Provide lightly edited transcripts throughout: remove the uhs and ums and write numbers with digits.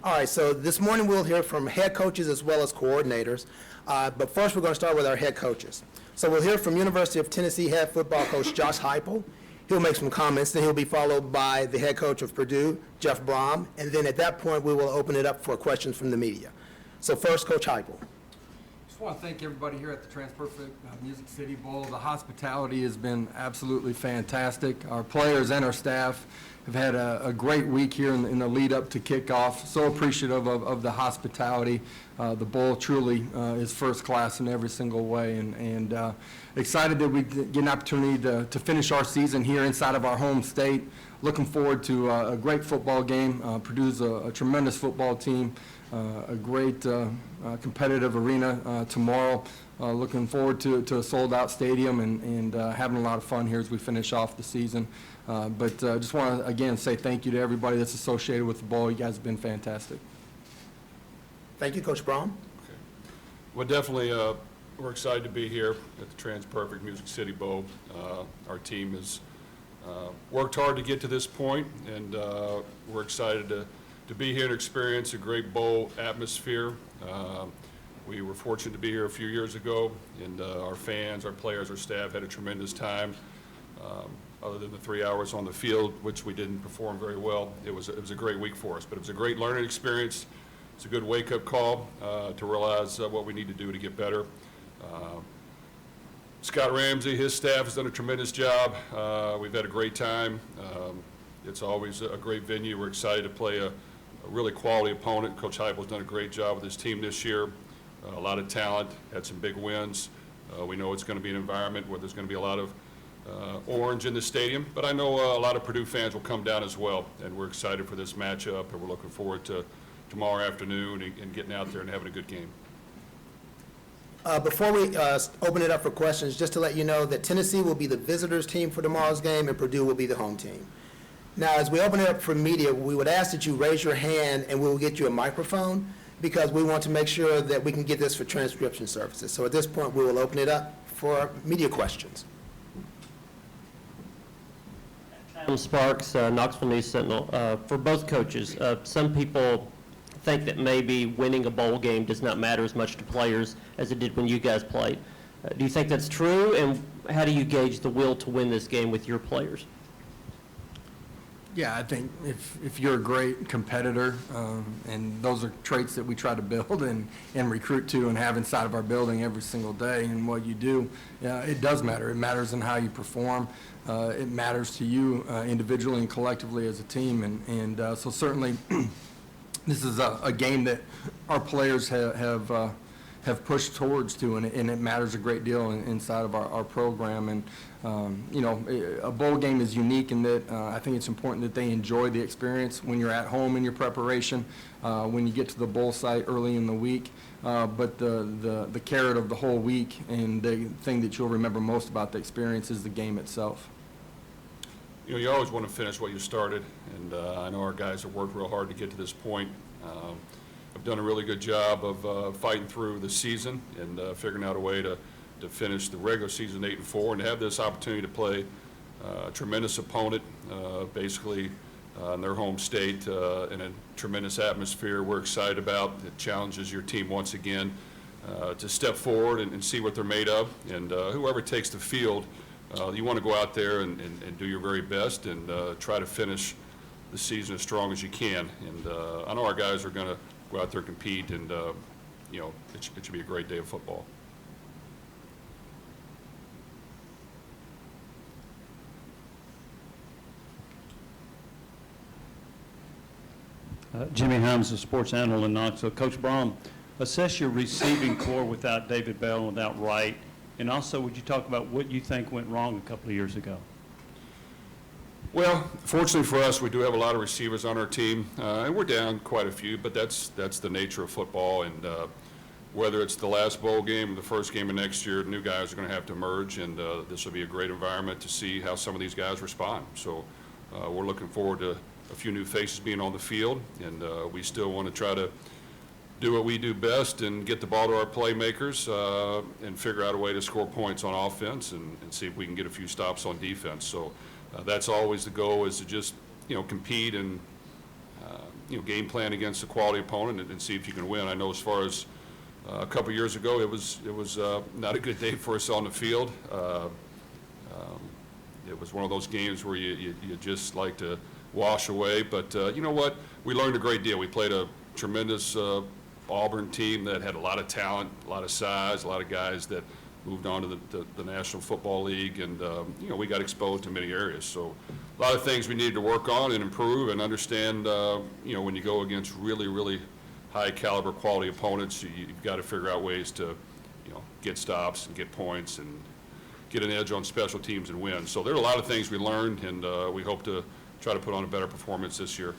All right, so this morning we'll hear from head coaches as well as coordinators. But first we're going to start with our head coaches. So we'll hear from University of Tennessee head football coach Josh Heupel. He'll make some comments, then he'll be followed by the head coach of Purdue, Jeff Brom, and then at that point we will open it up for questions from the media. So first, Coach Heupel. I just want to thank everybody here at the TransPerfect Music City Bowl. The hospitality has been absolutely fantastic. Our players and our staff have had a great week here in the lead up to kickoff. So appreciative of the hospitality. The bowl truly is first class in every single way, and excited that we get an opportunity to finish our season here inside of our home state. Looking forward to a great football game. Purdue's a tremendous football team. A great competitive arena tomorrow. Looking forward to a sold-out stadium and having a lot of fun here as we finish off the season. But just want to, again, say thank you to everybody that's associated with the bowl. You guys have been fantastic. Thank you, Coach Brom. Okay. Well, definitely, we're excited to be here at the TransPerfect Music City Bowl. Our team has worked hard to get to this point, and we're excited to be here and experience a great bowl atmosphere. We were fortunate to be here a few years ago, and our fans, our players, our staff had a tremendous time. Other than the 3 hours on the field, which we didn't perform very well, it was a great week for us. But it was a great learning experience. It's a good wake-up call to realize what we need to do to get better. Scott Ramsey, his staff has done a tremendous job. We've had a great time. It's always a great venue. We're excited to play a really quality opponent. Coach Heupel's done a great job with his team this year. A lot of talent, had some big wins. We know it's going to be an environment where there's going to be a lot of orange in the stadium, but I know a lot of Purdue fans will come down as well, and we're excited for this matchup, and we're looking forward to tomorrow afternoon and getting out there and having a good game. Before we open it up for questions, just to let you know that Tennessee will be the visitors team for tomorrow's game and Purdue will be the home team. Now, as we open it up for media, we would ask that you raise your hand and we will get you a microphone because we want to make sure that we can get this for transcription services. So at this point, we will open it up for media questions. Adam Sparks, Knoxville News Sentinel. For both coaches, some people think that maybe winning a bowl game does not matter as much to players as it did when you guys played. Do you think that's true, and how do you gauge the will to win this game with your players? Yeah, I think if you're a great competitor, and those are traits that we try to build and recruit to and have inside of our building every single day, and what you do, it does matter. It matters in how you perform. It matters to you individually and collectively as a team, and so certainly this is a game that our players have pushed towards to, and it matters a great deal inside of our program. And you know, a bowl game is unique in that I think it's important that they enjoy the experience when you're at home in your preparation, when you get to the bowl site early in the week. But the carrot of the whole week and the thing that you'll remember most about the experience is the game itself. You know, you always want to finish what you started, and I know our guys have worked real hard to get to this point. Have done a really good job of fighting through the season and figuring out a way to finish the regular season 8-4 and to have this opportunity to play a tremendous opponent, basically in their home state in a tremendous atmosphere. We're excited about. It challenges your team once again to step forward and see what they're made of. And whoever takes the field, you want to go out there and do your very best and try to finish the season as strong as you can. And I know our guys are going to go out there and compete, and you know, it should be a great day of football. Jimmy Himes, a sports analyst in Knoxville. Coach Brom, assess your receiving core without David Bell and without Wright, and also would you talk about what you think went wrong a couple of years ago? Well, fortunately for us, we do have a lot of receivers on our team, and we're down quite a few, but that's the nature of football. And whether it's the last bowl game or the first game of next year, new guys are going to have to emerge, and this will be a great environment to see how some of these guys respond. So we're looking forward to a few new faces being on the field, and we still want to try to do what we do best and get the ball to our playmakers and figure out a way to score points on offense and see if we can get a few stops on defense. So that's always the goal, is to just, you know, compete and game plan against a quality opponent and see if you can win. I know as far as a couple years ago, it was not a good day for us on the field. It was one of those games where you just like to wash away. But you know what? We learned a great deal. We played a tremendous Auburn team that had a lot of talent, a lot of size, a lot of guys that moved on to the National Football League, and we got exposed in many areas. So a lot of things we needed to work on and improve and understand. When you go against really, really high caliber quality opponents, you've got to figure out ways to get stops and get points and get an edge on special teams and win. So there are a lot of things we learned, and we hope to try to put on a better performance this year.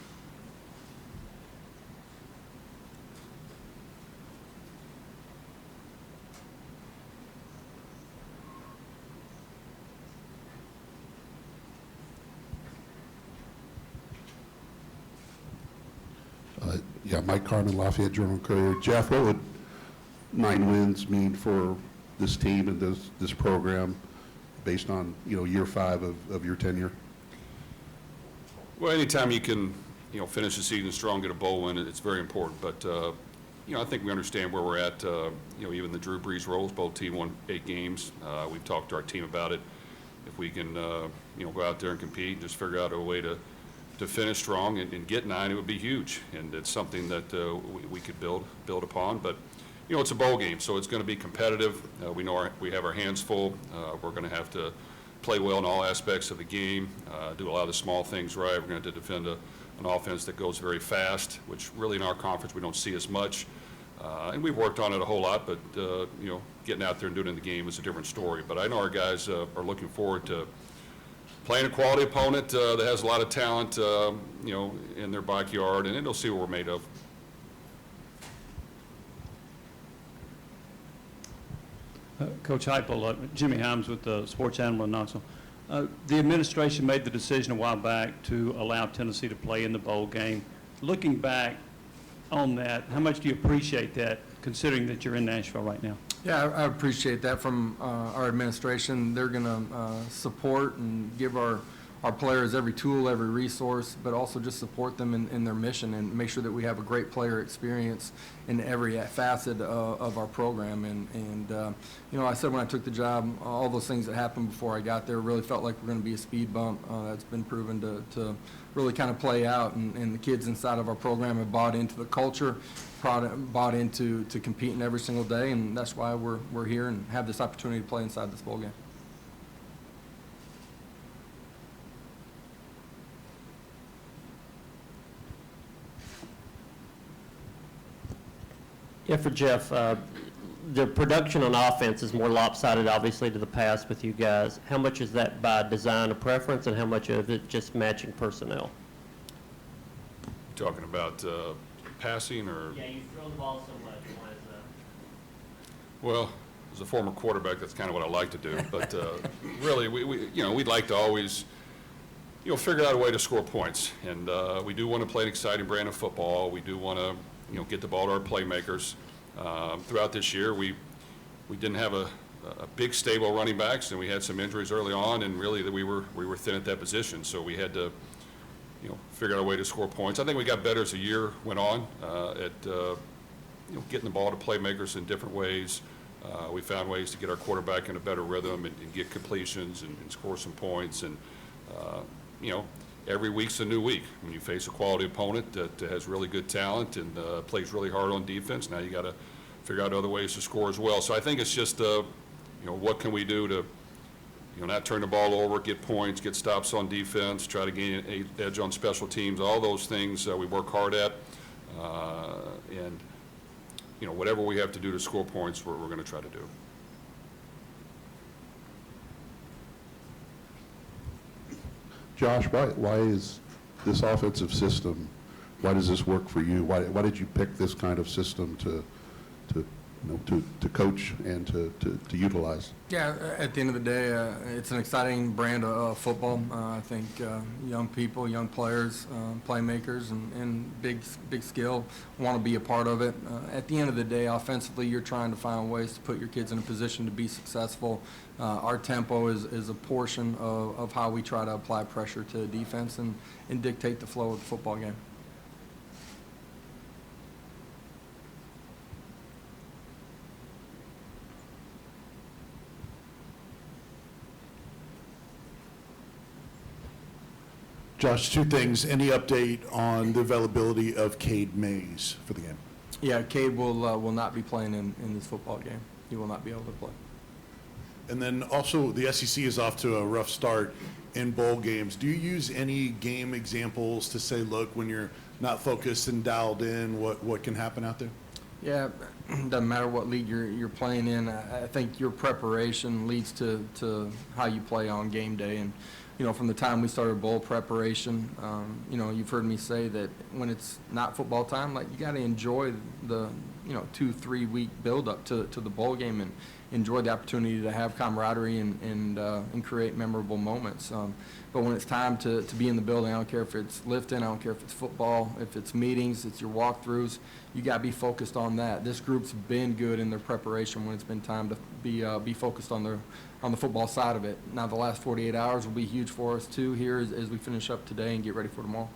Yeah, Mike Carmen, Lafayette Journal-Courier. Jeff, what would 9 wins mean for this team and this program based on, year 5 of your tenure? Well, anytime you can, finish the season strong, get a bowl win, it's very important. But, I think we understand where we're at. Even the Drew Brees Rose Bowl team won 8 games. We've talked to our team about it. If we can, go out there and compete and just figure out a way to finish strong and get 9, it would be huge. And it's something that we could build upon. But, it's a bowl game, so it's going to be competitive. We know we have our hands full. We're going to have to play well in all aspects of the game, do a lot of the small things right. We're going to have to defend an offense that goes very fast, which really in our conference we don't see as much. And we've worked on it a whole lot, but, getting out there and doing it in the game is a different story. But I know our guys are looking forward to playing a quality opponent that has a lot of talent, in their backyard, and they'll see what we're made of. Coach Heupel, Jimmy Himes with the Sports Animal in Knoxville. The administration made the decision a while back to allow Tennessee to play in the bowl game. Looking back on that, how much do you appreciate that, considering that you're in Nashville right now? Yeah, I appreciate that from our administration. They're going to support and give our players every tool, every resource, but also just support them in their mission and make sure that we have a great player experience in every facet of our program. And I said when I took the job, all those things that happened before I got there really felt like we're going to be a speed bump. That's been proven to really kind of play out, and the kids inside of our program have bought into the culture, bought into competing every single day, and that's why we're here and have this opportunity to play inside this bowl game. Yeah, for Jeff, the production on offense is more lopsided, obviously, to the past with you guys. How much is that by design or preference, and how much of it just matching personnel? Talking about passing or? Yeah, you throw the ball so much. Why is that? Well, as a former quarterback, that's kind of what I like to do. But really, we'd like to always, figure out a way to score points. And we do want to play an exciting brand of football. We do want to, get the ball to our playmakers. Throughout this year, we didn't have a big stable running backs, and we had some injuries early on, and really that we were thin at that position. So we had to, figure out a way to score points. I think we got better as the year went on at getting the ball to playmakers in different ways. We found ways to get our quarterback in a better rhythm and get completions and score some points. And every week's a new week. When you face a quality opponent that has really good talent and plays really hard on defense, now you got to figure out other ways to score as well. So I think it's just, what can we do to, not turn the ball over, get points, get stops on defense, try to gain an edge on special teams, all those things we work hard at. And, whatever we have to do to score points, we're going to try to do. Josh, why is this offensive system, why does this work for you? Why did you pick this kind of system to coach and to utilize? Yeah, at the end of the day, it's an exciting brand of football. I think young people, young players, playmakers, and big skill want to be a part of it. At the end of the day, offensively, you're trying to find ways to put your kids in a position to be successful. Our tempo is a portion of how we try to apply pressure to defense and dictate the flow of the football game. Josh, two things. Any update on the availability of Cade Mays for the game? Yeah, Cade will not be playing in this football game. He will not be able to play. And then also, the SEC is off to a rough start in bowl games. Do you use any game examples to say, look, when you're not focused and dialed in, what can happen out there? Yeah, doesn't matter what league you're playing in. I think your preparation leads to how you play on game day. And, you know, from the time we started bowl preparation, you know, you've heard me say that when it's not football time, like, you got to enjoy the, 2-3 week build-up to the bowl game and enjoy the opportunity to have camaraderie and create memorable moments. But when it's time to be in the building, I don't care if it's lifting, I don't care if it's football, if it's meetings, it's your walkthroughs, you got to be focused on that. This group's been good in their preparation when it's been time to be focused on the football side of it. Now, the last 48 hours will be huge for us, too, here as we finish up today and get ready for tomorrow.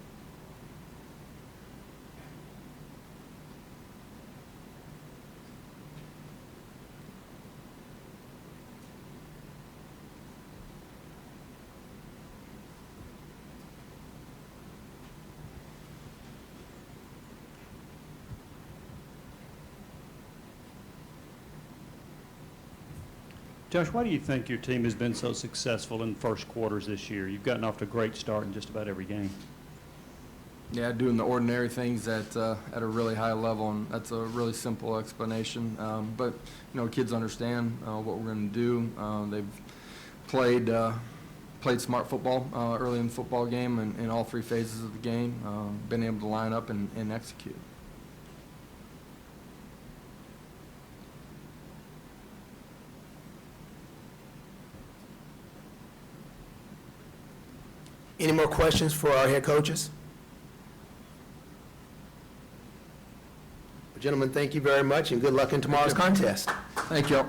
Josh, why do you think your team has been so successful in first quarters this year? You've gotten off to a great start in just about every game. Yeah, doing the ordinary things at a really high level, and that's a really simple explanation. But, kids understand what we're going to do. They've played smart football early in the football game and in all three phases of the game, been able to line up and execute. Any more questions for our head coaches? Gentlemen, thank you very much, and good luck in tomorrow's contest. Thank you.